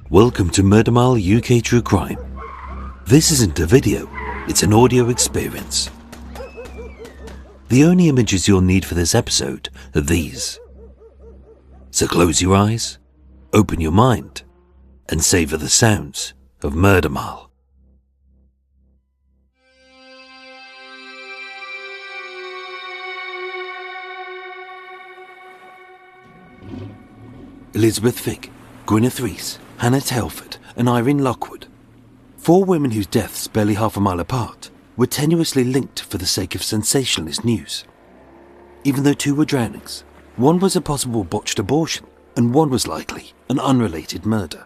Welcome to Murder Mile UK True Crime. This isn't a video, it's an audio experience. The only images you'll need for this episode are these. So close your eyes, open your mind, and savour the sounds of Murder Mile. Elizabeth Figg, Gwynneth Rees, Hannah Tailford and Irene Lockwood, 4 women whose deaths, barely half a mile apart, were tenuously linked for the sake of sensationalist news. Even though 2 were drownings, 1 was a possible botched abortion and 1 was likely an unrelated murder.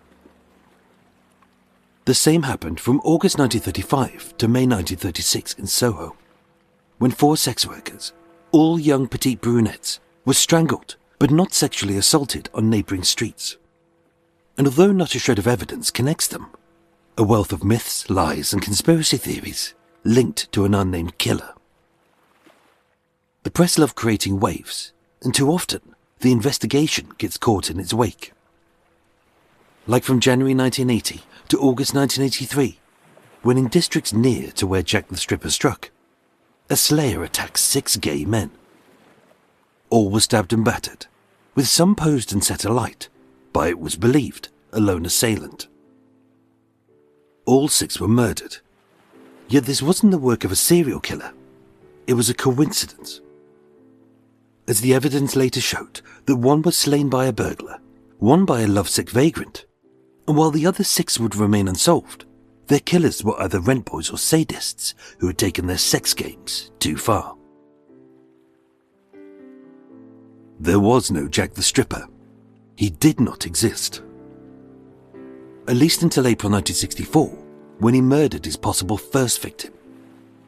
The same happened from August 1935 to May 1936 in Soho, when 4 sex workers, all young petite brunettes, were strangled but not sexually assaulted on neighbouring streets. And although not a shred of evidence connects them, a wealth of myths, lies and conspiracy theories linked to an unnamed killer. The press love creating waves, and too often the investigation gets caught in its wake. Like from January 1980 to August 1983, when in districts near to where Jack the Stripper struck, a slayer attacked 6 gay men. All were stabbed and battered, with some posed and set alight by, it was believed, a lone assailant. All 6 were murdered. Yet this wasn't the work of a serial killer. It was a coincidence. As the evidence later showed, that 1 was slain by a burglar, 1 by a lovesick vagrant, and while the other 6 would remain unsolved, their killers were either rent boys or sadists who had taken their sex games too far. There was no Jack the Stripper. He did not exist. At least until April 1964, when he murdered his possible first victim,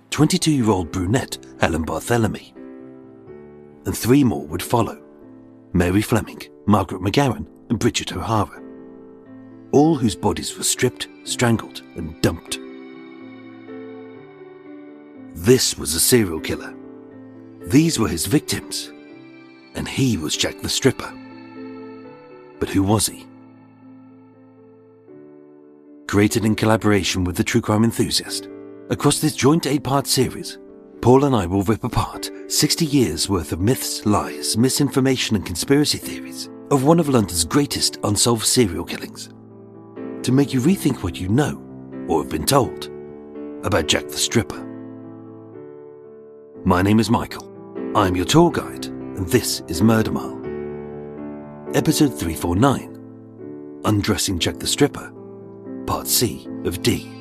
22-year-old brunette Helen Barthelemy. And 3 more would follow: Mary Fleming, Margaret McGowan and Bridget O'Hara, all whose bodies were stripped, strangled and dumped. This was a serial killer. These were his victims. And he was Jack the Stripper. But who was he? Created in collaboration with the True Crime Enthusiast, across this joint 8-part series, Paul and I will rip apart 60 years worth of myths, lies, misinformation and conspiracy theories of one of London's greatest unsolved serial killings, to make you rethink what you know, or have been told, about Jack the Stripper. My name is Michael. I'm your tour guide, and this is Murder Mile. Episode 349, Undressing Jack the Stripper, Part C of D.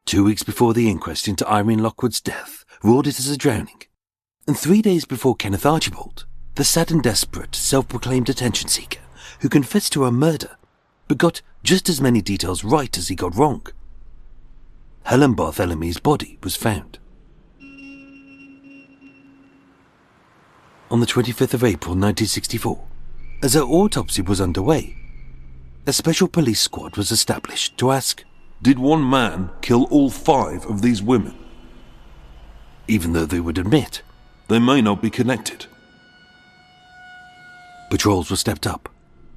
Two weeks before the inquest into Irene Lockwood's death ruled it as a drowning, and 3 days before Kenneth Archibald, the sad and desperate self-proclaimed attention seeker who confessed to a murder but got just as many details right as he got wrong, Helen Barthelemy's body was found. On the 25th of April 1964, as her autopsy was underway, a special police squad was established to ask, did one man kill all 5 of these women? Even though they would admit they may not be connected. Patrols were stepped up,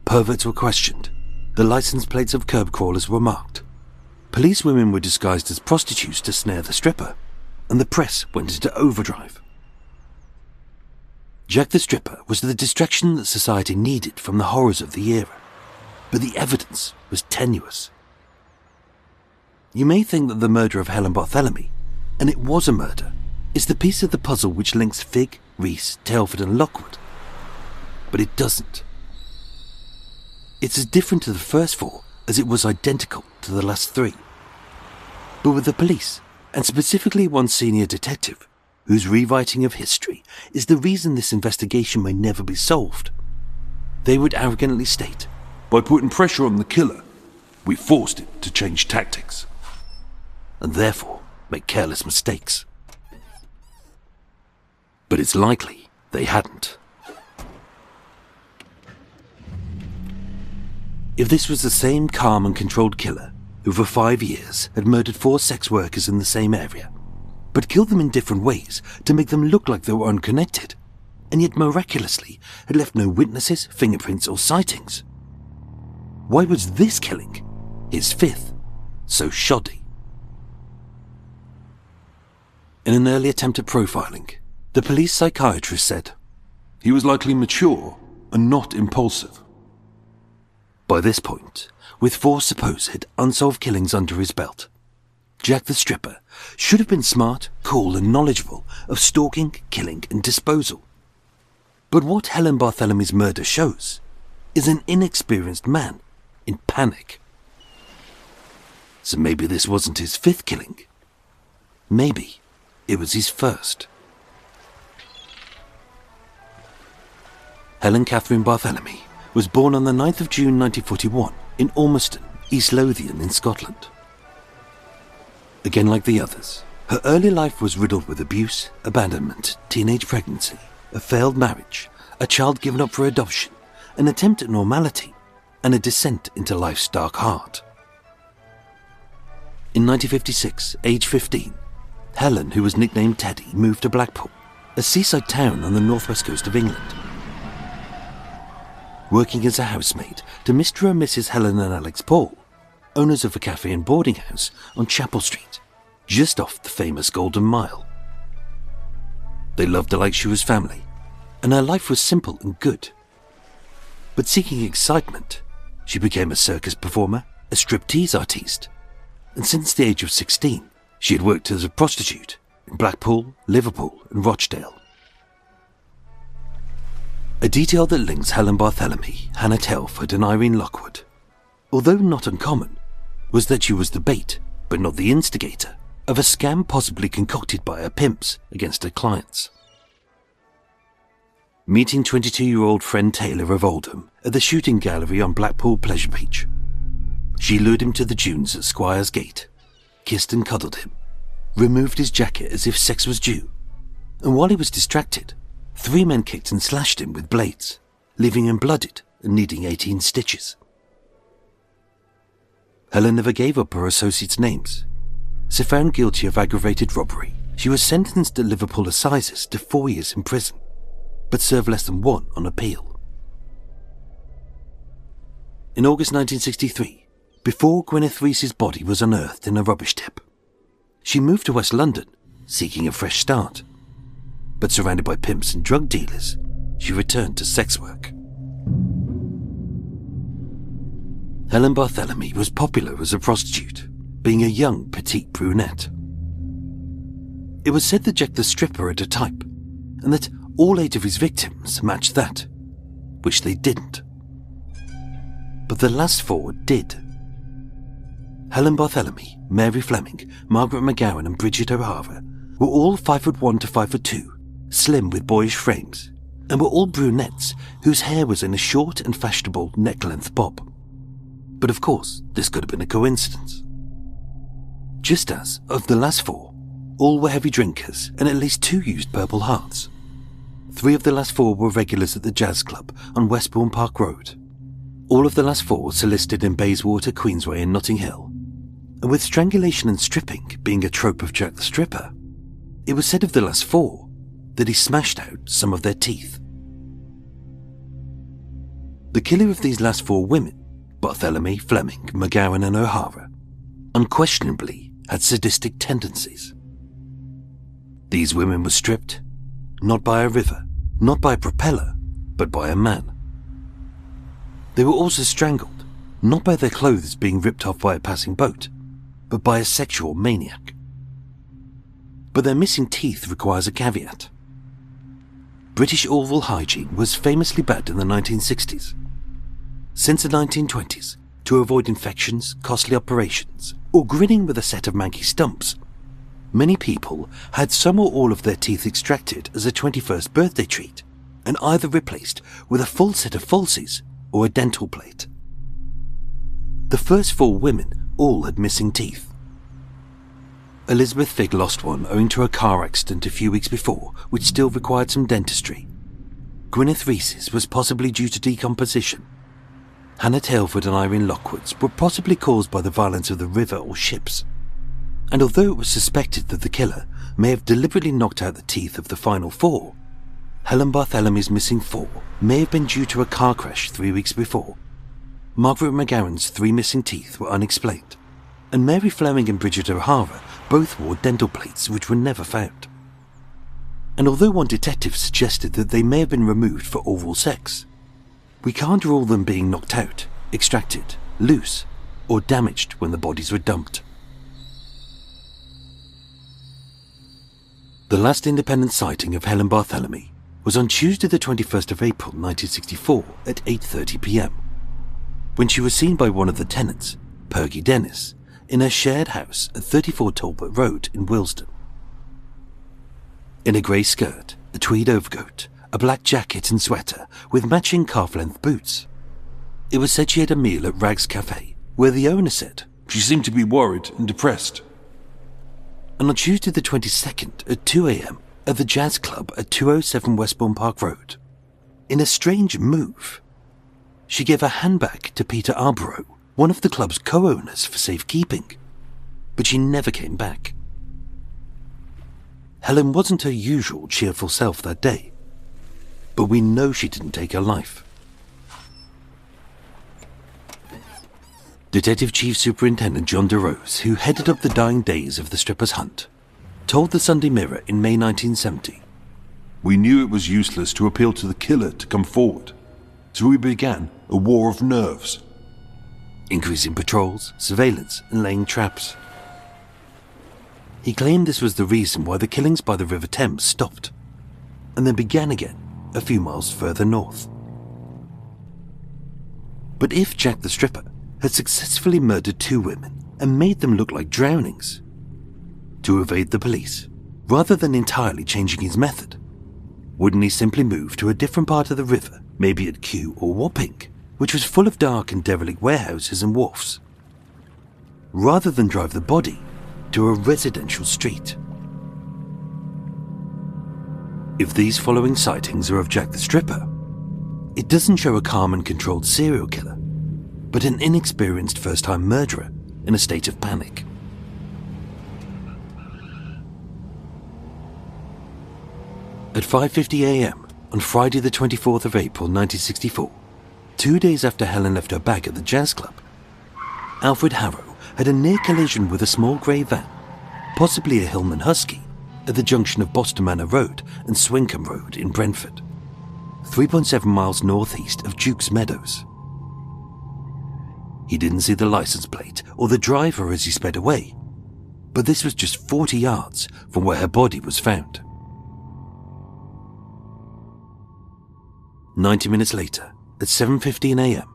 perverts were questioned, the license plates of curb crawlers were marked. Police women were disguised as prostitutes to snare the stripper, and the press went into overdrive. Jack the Stripper was the distraction that society needed from the horrors of the era, but the evidence was tenuous. You may think that the murder of Helen Barthelemy, and it was a murder, is the piece of the puzzle which links Figg, Rees, Tailford and Lockwood, but it doesn't. It's as different to the first 4 as it was identical to the last 3. But with the police, and specifically one senior detective, whose rewriting of history is the reason this investigation may never be solved, they would arrogantly state, by putting pressure on the killer, we forced it to change tactics. And therefore make careless mistakes. But it's likely they hadn't. If this was the same calm and controlled killer who for 5 years had murdered 4 sex workers in the same area, but killed them in different ways to make them look like they were unconnected, and yet miraculously had left no witnesses, fingerprints, or sightings. Why was this killing, his fifth, so shoddy? In an early attempt at profiling, the police psychiatrist said, "He was likely mature and not impulsive." By this point, with 4 supposed unsolved killings under his belt, Jack the Stripper should have been smart, cool, and knowledgeable of stalking, killing, and disposal. But what Helen Barthelemy's murder shows is an inexperienced man in panic. So maybe this wasn't his 5th killing. Maybe it was his 1st. Helen Catherine Barthelemy was born on the 9th of June 1941 in Ormiston, East Lothian in Scotland. Again, like the others, her early life was riddled with abuse, abandonment, teenage pregnancy, a failed marriage, a child given up for adoption, an attempt at normality, and a descent into life's dark heart. In 1956, age 15, Helen, who was nicknamed Teddy, moved to Blackpool, a seaside town on the northwest coast of England. Working as a housemaid to Mr. and Mrs. Helen and Alex Paul, owners of a cafe and boarding house on Chapel Street, just off the famous Golden Mile. They loved her like she was family, and her life was simple and good. But seeking excitement, she became a circus performer, a striptease artiste, and since the age of 16, she had worked as a prostitute in Blackpool, Liverpool, and Rochdale. A detail that links Helen Barthelemy, Hannah Tailford, and Irene Lockwood, although not uncommon, was that she was the bait, but not the instigator, of a scam possibly concocted by her pimps against her clients. Meeting 22-year-old friend Taylor of Oldham at the shooting gallery on Blackpool Pleasure Beach, she lured him to the dunes at Squire's Gate, kissed and cuddled him, removed his jacket as if sex was due, and while he was distracted, 3 men kicked and slashed him with blades, leaving him blooded and needing 18 stitches. Helen never gave up her associates' names, so found guilty of aggravated robbery, she was sentenced at Liverpool Assizes to 4 years in prison, but served less than 1 on appeal. In August 1963, before Gwynneth Rees' body was unearthed in a rubbish tip, she moved to West London, seeking a fresh start. But surrounded by pimps and drug dealers, she returned to sex work. Helen Barthelemy was popular as a prostitute, being a young petite brunette. It was said that Jack the Stripper had a type, and that all 8 of his victims matched that, which they didn't. But the last 4 did. Helen Barthelemy, Mary Fleming, Margaret McGowan, and Bridget O'Hara were all 5'1" to 5'2", slim with boyish frames, and were all brunettes whose hair was in a short and fashionable neck-length bob. But of course, this could have been a coincidence. Just as, of the last 4, all were heavy drinkers and at least 2 used Purple Hearts. 3 of the last 4 were regulars at the Jazz Club on Westbourne Park Road. All of the last 4 solicited in Bayswater, Queensway and Notting Hill. And with strangulation and stripping being a trope of Jack the Stripper, it was said of the last 4 that he smashed out some of their teeth. The killer of these last 4 women, Barthelemy, Fleming, McGowan and O'Hara, unquestionably had sadistic tendencies. These women were stripped, not by a river, not by a propeller, but by a man. They were also strangled, not by their clothes being ripped off by a passing boat, but by a sexual maniac. But their missing teeth requires a caveat. British oral hygiene was famously bad in the 1960s. Since the 1920s, to avoid infections, costly operations, or grinning with a set of manky stumps, many people had some or all of their teeth extracted as a 21st birthday treat and either replaced with a full set of falsies or a dental plate. The first 4 women all had missing teeth. Elizabeth Figg lost one owing to a car accident a few weeks before, which still required some dentistry. Gwynneth Rees' was possibly due to decomposition. Hannah Tailford and Irene Lockwood's were possibly caused by the violence of the river or ships. And although it was suspected that the killer may have deliberately knocked out the teeth of the final 4, Helen Barthelemy's missing 4 may have been due to a car crash 3 weeks before. Margaret McGowan's 3 missing teeth were unexplained, and Mary Fleming and Bridget O'Hara both wore dental plates which were never found. And although one detective suggested that they may have been removed for oral sex, we can't rule them being knocked out, extracted, loose, or damaged when the bodies were dumped. The last independent sighting of Helen Barthelemy was on Tuesday the 21st of April 1964 at 8:30 p.m, when she was seen by one of the tenants, Pergy Dennis, in her shared house at 34 Talbot Road in Willesden. In a grey skirt, a tweed overcoat, a black jacket and sweater with matching calf-length boots. It was said she had a meal at Rag's Cafe, where the owner said She seemed to be worried and depressed. And on Tuesday the 22nd at 2 a.m, at the Jazz Club at 207 Westbourne Park Road, in a strange move, she gave her handbag to Peter Arborough, one of the club's co-owners, for safekeeping, but she never came back. Helen wasn't her usual cheerful self that day, but we know she didn't take her life. Detective Chief Superintendent John DeRose, who headed up the dying days of the stripper's hunt, told the Sunday Mirror in May 1970, We knew it was useless to appeal to the killer to come forward, so we began a war of nerves. increasing patrols, surveillance, and laying traps. He claimed this was the reason why the killings by the River Thames stopped, and then began again a few miles further north. But if Jack the Stripper had successfully murdered 2 women and made them look like drownings, to evade the police, rather than entirely changing his method, wouldn't he simply move to a different part of the river, maybe at Kew or Wapping, which was full of dark and derelict warehouses and wharfs, rather than drive the body to a residential street? If these following sightings are of Jack the Stripper, it doesn't show a calm and controlled serial killer, but an inexperienced first-time murderer in a state of panic. At 5:50 a.m. on Friday the 24th of April 1964, 2 days after Helen left her bag at the Jazz Club, Alfred Harrow had a near collision with a small grey van, possibly a Hillman Husky, at the junction of Boston Manor Road and Swinkham Road in Brentford, 3.7 miles northeast of Duke's Meadows. He didn't see the license plate or the driver as he sped away, but this was just 40 yards from where her body was found. 90 minutes later, at 7:15 a.m,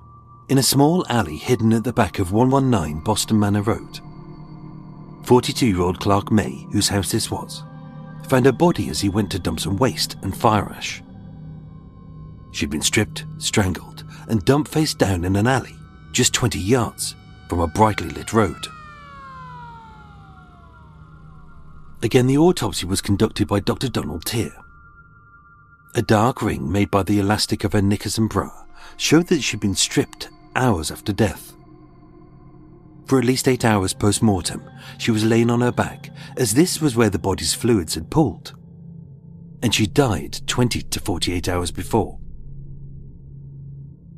in a small alley hidden at the back of 119 Boston Manor Road, 42-year-old Clark May, whose house this was, found her body as he went to dump some waste and fire ash. She'd been stripped, strangled, and dumped face down in an alley just 20 yards from a brightly lit road. Again, the autopsy was conducted by Dr. Donald Tier. A dark ring made by the elastic of her knickers and bra showed that she'd been stripped hours after death. For at least 8 hours post-mortem, she was laying on her back, as this was where the body's fluids had pooled, and she died 20 to 48 hours before.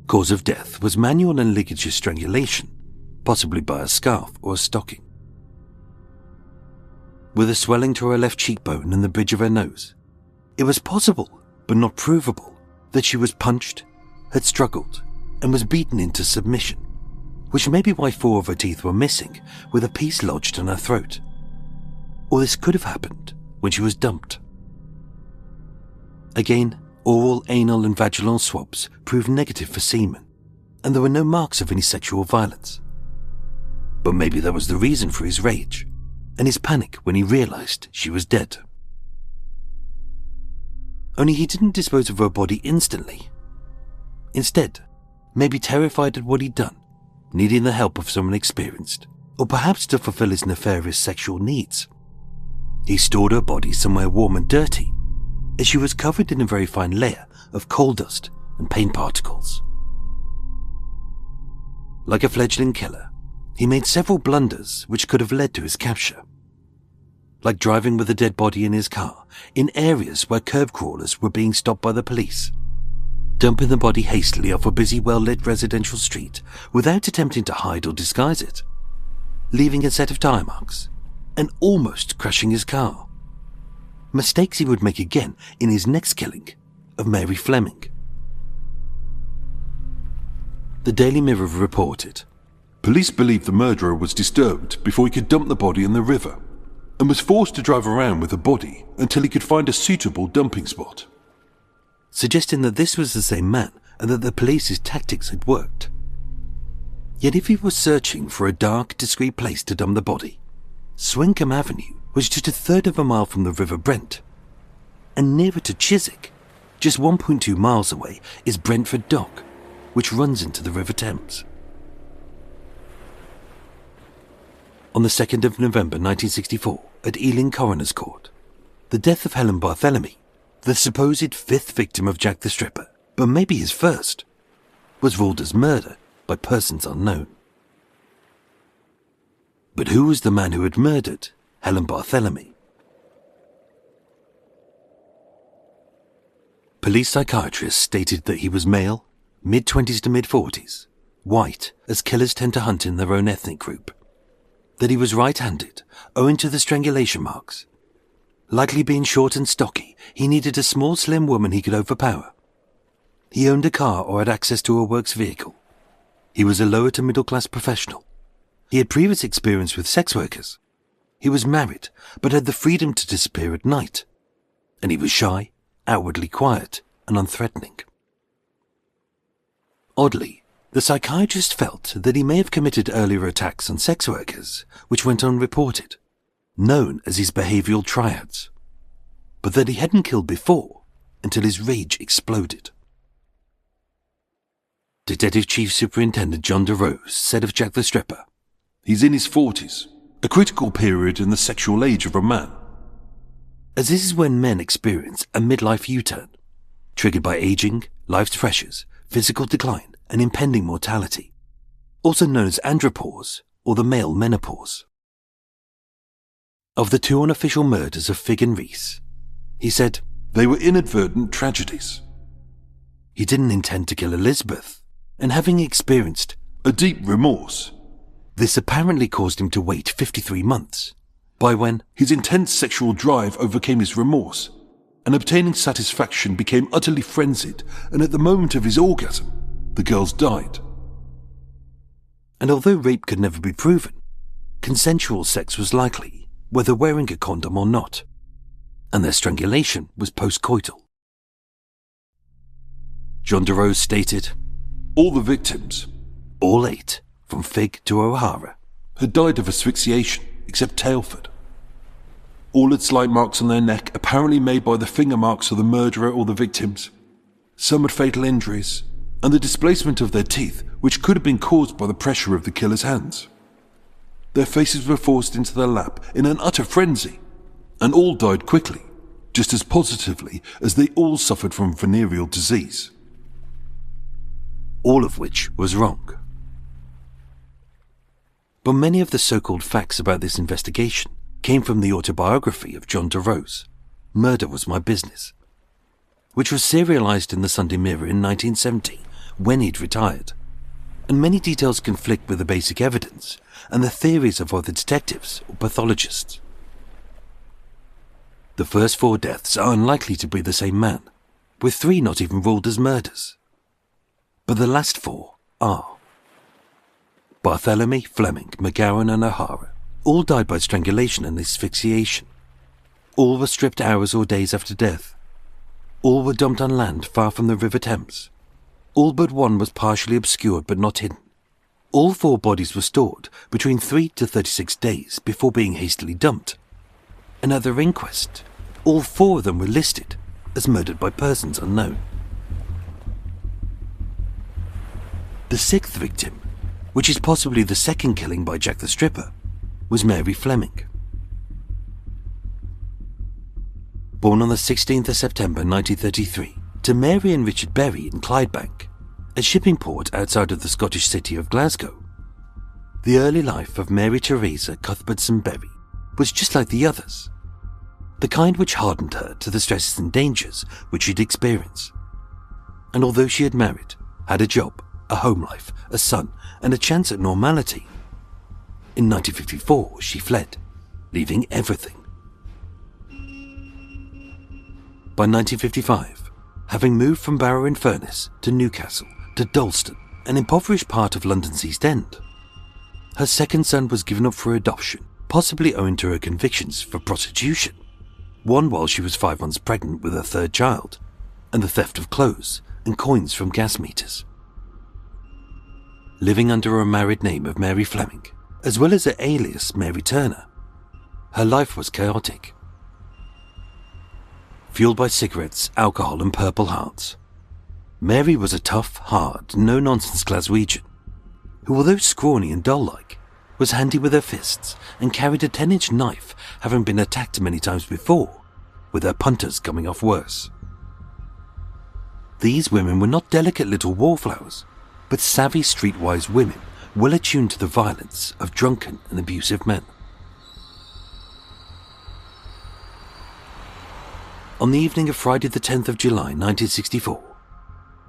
Cause of death was manual and ligature strangulation, possibly by a scarf or a stocking. With a swelling to her left cheekbone and the bridge of her nose, it was possible, but not provable, that she was punched, had struggled, and was beaten into submission, which may be why 4 of her teeth were missing, with a piece lodged in her throat. Or this could have happened when she was dumped. Again, oral, anal, and vaginal swabs proved negative for semen, and there were no marks of any sexual violence. But maybe that was the reason for his rage, and his panic when he realized she was dead. Only he didn't dispose of her body instantly. Instead, maybe terrified at what he'd done, needing the help of someone experienced, or perhaps to fulfill his nefarious sexual needs, he stored her body somewhere warm and dirty, as she was covered in a very fine layer of coal dust and paint particles. Like a fledgling killer, he made several blunders which could have led to his capture. like driving with a dead body in his car in areas where curb crawlers were being stopped by the police, dumping the body hastily off a busy, well-lit residential street without attempting to hide or disguise it, leaving a set of tire marks, and almost crashing his car. Mistakes he would make again in his next killing of Mary Fleming. The Daily Mirror reported, Police believe the murderer was disturbed before he could dump the body in the river, and was forced to drive around with the body until he could find a suitable dumping spot, suggesting that this was the same man and that the police's tactics had worked. Yet if he was searching for a dark, discreet place to dump the body, Swinkham Avenue was just a third of a mile from the River Brent, and nearer to Chiswick, just 1.2 miles away, is Brentford Dock, which runs into the River Thames. On the 2nd of November 1964, at Ealing Coroner's Court, the death of Helen Barthelemy, the supposed fifth victim of Jack the Stripper, but maybe his first, was ruled as murder by persons unknown. But who was the man who had murdered Helen Barthelemy? Police psychiatrists stated that he was male, mid-20s to mid-40s, white, as killers tend to hunt in their own ethnic group. That he was right-handed, owing to the strangulation marks. Likely being short and stocky, he needed a small, slim woman he could overpower. He owned a car or had access to a works vehicle. He was a lower to middle-class professional. He had previous experience with sex workers. He was married, but had the freedom to disappear at night. And he was shy, outwardly quiet, and unthreatening. Oddly, the psychiatrist felt that he may have committed earlier attacks on sex workers, which went unreported, known as his behavioural triads, but that he hadn't killed before until his rage exploded. Detective Chief Superintendent John DeRose said of Jack the Stripper, He's in his 40s, a critical period in the sexual age of a man. As this is when men experience a midlife U-turn, triggered by aging, life's pressures, physical decline, and impending mortality, also known as andropause or the male menopause. Of the two unofficial murders of Figg and Rees, he said, They were inadvertent tragedies. He didn't intend to kill Elizabeth, and having experienced a deep remorse, this apparently caused him to wait 53 months, by when his intense sexual drive overcame his remorse, and obtaining satisfaction became utterly frenzied, and at the moment of his orgasm, the girls died. And although rape could never be proven, consensual sex was likely, whether wearing a condom or not, and their strangulation was post-coital. John DeRose stated, All the victims, all 8, from Figg to O'Hara, had died of asphyxiation, except Tailford. All had slight marks on their neck, apparently made by the finger marks of the murderer or the victims. Some had fatal injuries, and the displacement of their teeth, which could have been caused by the pressure of the killer's hands. Their faces were forced into their lap in an utter frenzy, and all died quickly, just as positively as they all suffered from venereal disease. All of which was wrong. But many of the so-called facts about this investigation came from the autobiography of John DeRose, Murder Was My Business, which was serialized in the Sunday Mirror in 1970 when he'd retired, and many details conflict with the basic evidence and the theories of other detectives or pathologists. The first 4 deaths are unlikely to be the same man, with 3 not even ruled as murders. But the last 4 are. Barthelemy, Fleming, McGowan and O'Hara all died by strangulation and asphyxiation. All were stripped hours or days after death. All were dumped on land far from the River Thames. All but one was partially obscured but not hidden. All 4 bodies were stored between 3 to 36 days before being hastily dumped. And at their inquest, all 4 of them were listed as murdered by persons unknown. The 6th victim, which is possibly the second killing by Jack the Stripper, was Mary Fleming. Born on the 16th of September 1933 to Mary and Richard Berry in Clydebank, a shipping port outside of the Scottish city of Glasgow, the early life of Mary Teresa Cuthbertson Berry was just like the others, the kind which hardened her to the stresses and dangers which she'd experienced. And although she had married, had a job, a home life, a son, and a chance at normality, in 1954 she fled, leaving everything. By 1955, having moved from Barrow-in-Furness to Newcastle to Dalston, an impoverished part of London's East End, her second son was given up for adoption, possibly owing to her convictions for prostitution, one while she was 5 months pregnant with her third child, and the theft of clothes and coins from gas meters. Living under her married name of Mary Fleming, as well as her alias Mary Turner, her life was chaotic. Fueled by cigarettes, alcohol and Purple Hearts, Mary was a tough, hard, no-nonsense Glaswegian, who, although scrawny and doll-like, was handy with her fists and carried a 10-inch knife, having been attacked many times before, with her punters coming off worse. These women were not delicate little wallflowers, but savvy streetwise women well attuned to the violence of drunken and abusive men. On the evening of Friday the 10th of July 1964,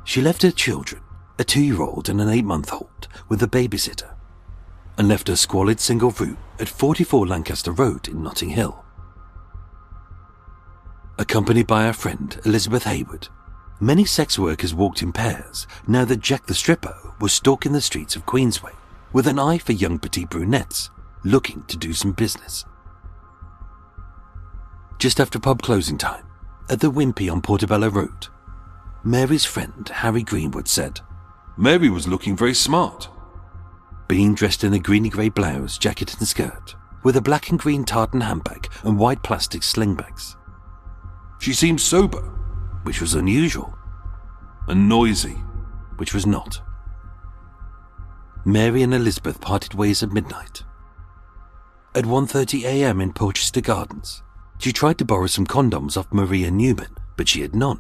she left her children, a 2-year-old and an 8-month-old, with a babysitter, and left her squalid single room at 44 Lancaster Road in Notting Hill. Accompanied by her friend Elizabeth Hayward, many sex workers walked in pairs now that Jack the Stripper was stalking the streets of Queensway with an eye for young petite brunettes looking to do some business. Just after pub closing time, at the Wimpy on Portobello Road, Mary's friend Harry Greenwood said, "Mary was looking very smart." Being dressed in a greeny-grey blouse, jacket and skirt, with a black and green tartan handbag and white plastic sling bags. "She seemed sober," which was unusual, "and noisy," which was not. Mary and Elizabeth parted ways at midnight. At 1:30 a.m. in Porchester Gardens, she tried to borrow some condoms off Maria Newman, but she had none.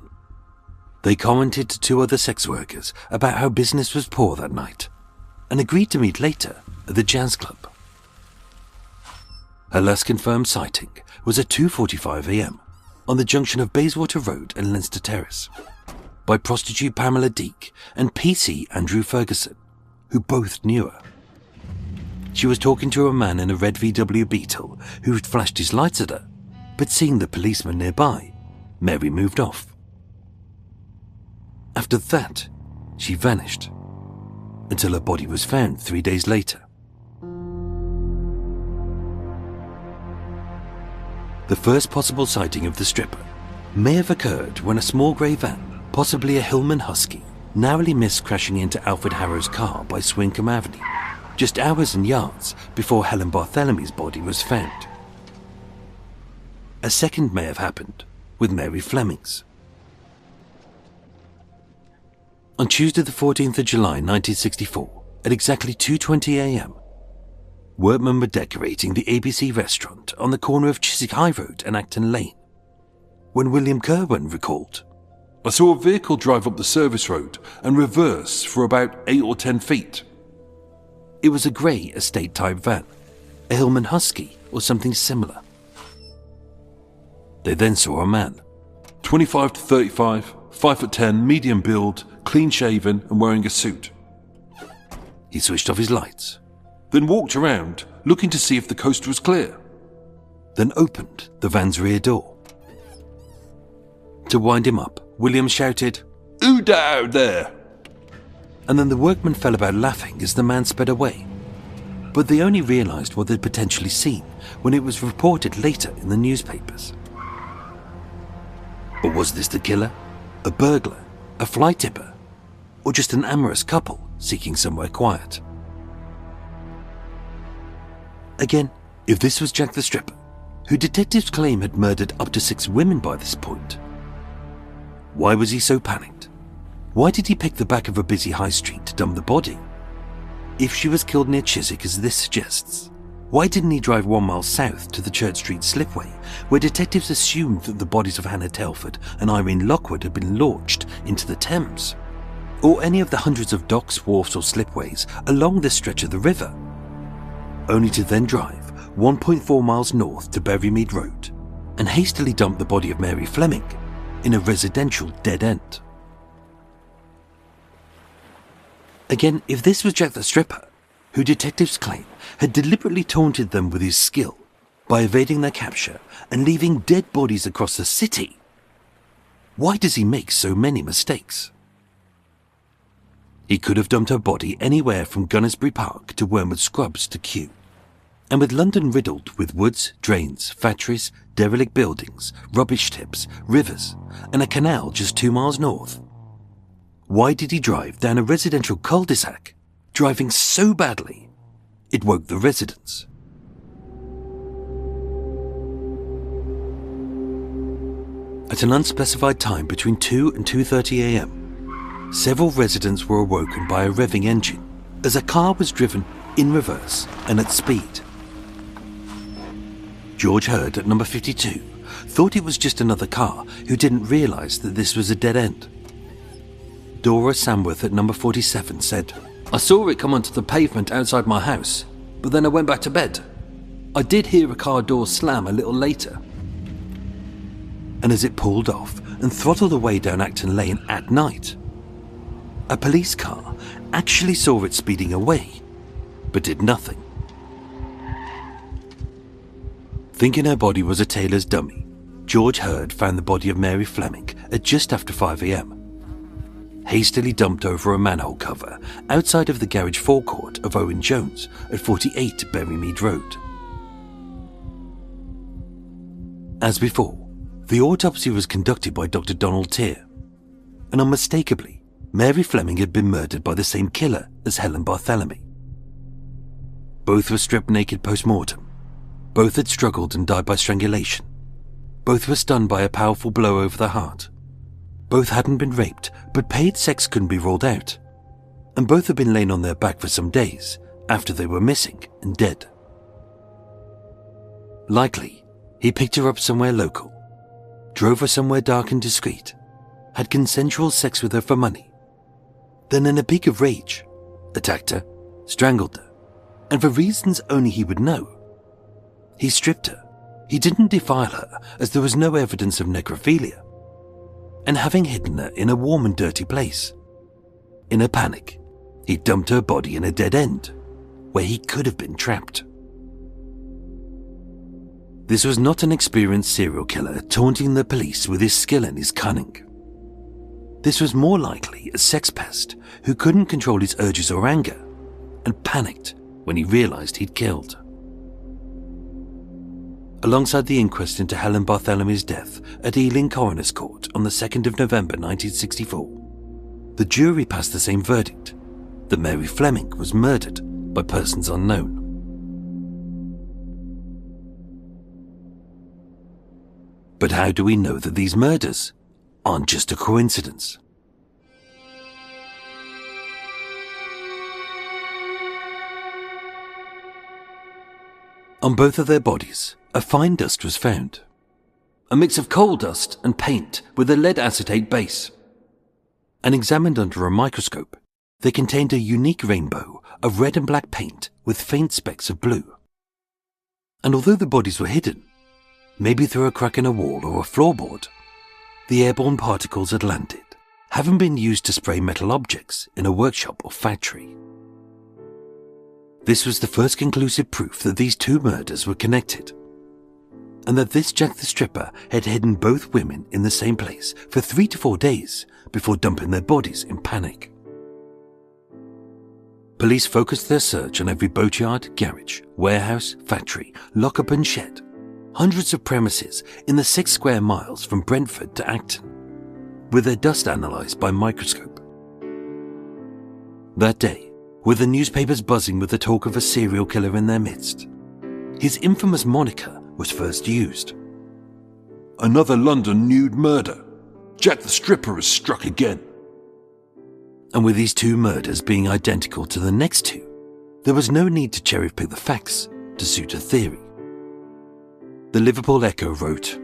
They commented to 2 other sex workers about how business was poor that night, and agreed to meet later at the jazz club. Her last confirmed sighting was at 2:45 a.m. on the junction of Bayswater Road and Leinster Terrace, by prostitute Pamela Deek and PC Andrew Ferguson, who both knew her. She was talking to a man in a red VW Beetle who had flashed his lights at her, but seeing the policeman nearby, Mary moved off. After that, she vanished, until her body was found 3 days later. The first possible sighting of the stripper may have occurred when a small grey van, possibly a Hillman Husky, narrowly missed crashing into Alfred Harrow's car by Swincolm Avenue, just hours and yards before Helen Barthelemy's body was found. A second may have happened with Mary Fleming's. On Tuesday the 14th of July 1964, at exactly 2:20 a.m, workmen were decorating the ABC restaurant on the corner of Chiswick High Road and Acton Lane, when William Kerwin recalled, "I saw a vehicle drive up the service road and reverse for about 8 or 10 feet. It was a grey estate-type van, a Hillman Husky or something similar. They then saw a man, 25 to 35, 5'10", medium build, clean-shaven and wearing a suit. He switched off his lights, then walked around, looking to see if the coast was clear. Then opened the van's rear door. To wind him up, William shouted, 'Who down there?' And then the workmen fell about laughing as the man sped away. But they only realised what they'd potentially seen when it was reported later in the newspapers. But was this the killer? A burglar? A fly tipper? Or just an amorous couple seeking somewhere quiet? Again, if this was Jack the Stripper, who detectives claim had murdered up to 6 women by this point, why was he so panicked? Why did he pick the back of a busy high street to dump the body? If she was killed near Chiswick, as this suggests, why didn't he drive 1 mile south to the Church Street slipway, where detectives assumed that the bodies of Hannah Tailford and Irene Lockwood had been launched into the Thames, or any of the hundreds of docks, wharfs or slipways along this stretch of the river, only to then drive 1.4 miles north to Berrymead Road and hastily dumped the body of Mary Fleming in a residential dead end. Again, if this was Jack the Stripper, who detectives claim had deliberately taunted them with his skill by evading their capture and leaving dead bodies across the city, why does he make so many mistakes? He could have dumped her body anywhere from Gunnersbury Park to Wormwood Scrubs to Kew. And with London riddled with woods, drains, factories, derelict buildings, rubbish tips, rivers, and a canal just 2 miles north, why did he drive down a residential cul-de-sac, driving so badly it woke the residents? At an unspecified time between 2 and 2:30 a.m, several residents were awoken by a revving engine as a car was driven in reverse and at speed. George Hurd at number 52 thought it was just another car who didn't realise that this was a dead end. Dora Samworth at number 47 said, "I saw it come onto the pavement outside my house, but then I went back to bed. I did hear a car door slam a little later." And as it pulled off and throttled away down Acton Lane at night, a police car actually saw it speeding away, but did nothing. Thinking her body was a tailor's dummy, George Hurd found the body of Mary Fleming at just after 5 a.m, hastily dumped over a manhole cover outside of the garage forecourt of Owen Jones at 48 Berrymead Road. As before, the autopsy was conducted by Dr. Donald Tear, and unmistakably, Mary Fleming had been murdered by the same killer as Helen Barthelemy. Both were stripped naked post-mortem. Both had struggled and died by strangulation. Both were stunned by a powerful blow over the heart. Both hadn't been raped, but paid sex couldn't be ruled out. And both had been laying on their back for some days after they were missing and dead. Likely, he picked her up somewhere local, drove her somewhere dark and discreet, had consensual sex with her for money, then in a peak of rage, attacked her, strangled her, and for reasons only he would know, he stripped her. He didn't defile her as there was no evidence of necrophilia, and having hidden her in a warm and dirty place, in a panic, he dumped her body in a dead end where he could have been trapped. This was not an experienced serial killer taunting the police with his skill and his cunning. This was more likely a sex pest who couldn't control his urges or anger and panicked when he realised he'd killed. Alongside the inquest into Helen Barthelemy's death at Ealing Coroner's Court on the 2nd of November 1964, the jury passed the same verdict, that Mary Fleming was murdered by persons unknown. But how do we know that these murders aren't just a coincidence? On both of their bodies, a fine dust was found. A mix of coal dust and paint with a lead acetate base. And examined under a microscope, they contained a unique rainbow of red and black paint with faint specks of blue. And although the bodies were hidden, maybe through a crack in a wall or a floorboard, the airborne particles had landed, having been used to spray metal objects in a workshop or factory. This was the first conclusive proof that these two murders were connected, and that this Jack the Stripper had hidden both women in the same place for 3 to 4 days before dumping their bodies in panic. Police focused their search on every boatyard, garage, warehouse, factory, lockup and shed, hundreds of premises in the 6 square miles from Brentford to Acton, with their dust analysed by microscope. That day, with the newspapers buzzing with the talk of a serial killer in their midst, his infamous moniker was first used. Another London nude murder. Jack the Stripper has struck again. And with these two murders being identical to the next two, there was no need to cherry-pick the facts to suit a theory. The Liverpool Echo wrote,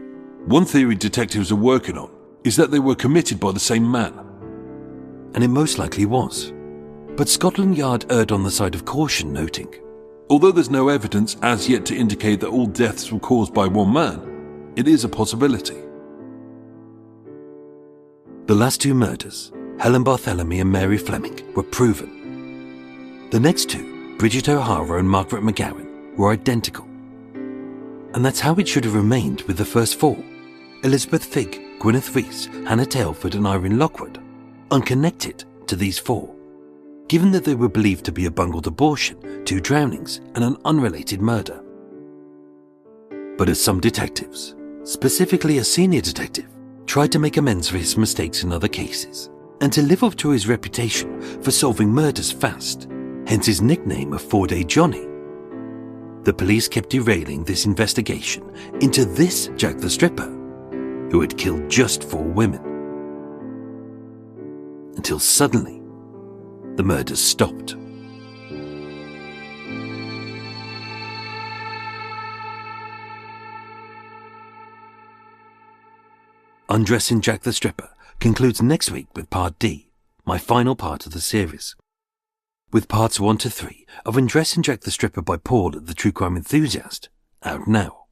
"One theory detectives are working on is that they were committed by the same man." And it most likely was. But Scotland Yard erred on the side of caution, noting, Although there's no evidence as yet to indicate that all deaths were caused by one man, it is a possibility. The last two murders, Helen Barthelemy and Mary Fleming, were proven. The next two, Bridget O'Hara and Margaret McGowan, were identical. And that's how it should have remained with the first four, Elizabeth Figg, Gwynneth Rees, Hannah Tailford and Irene Lockwood, unconnected to these four, given that they were believed to be a bungled abortion, 2 drownings and an unrelated murder. But as some detectives, specifically a senior detective, tried to make amends for his mistakes in other cases, and to live up to his reputation for solving murders fast, hence his nickname of 4-Day Johnny, the police kept derailing this investigation into this Jack the Stripper, who had killed just 4 women. Until suddenly, the murders stopped. Undressing Jack the Stripper concludes next week with Part D, my final part of the series. With Parts 1 to 3 of Undressing Jack the Stripper by Paul at the True Crime Enthusiast out now.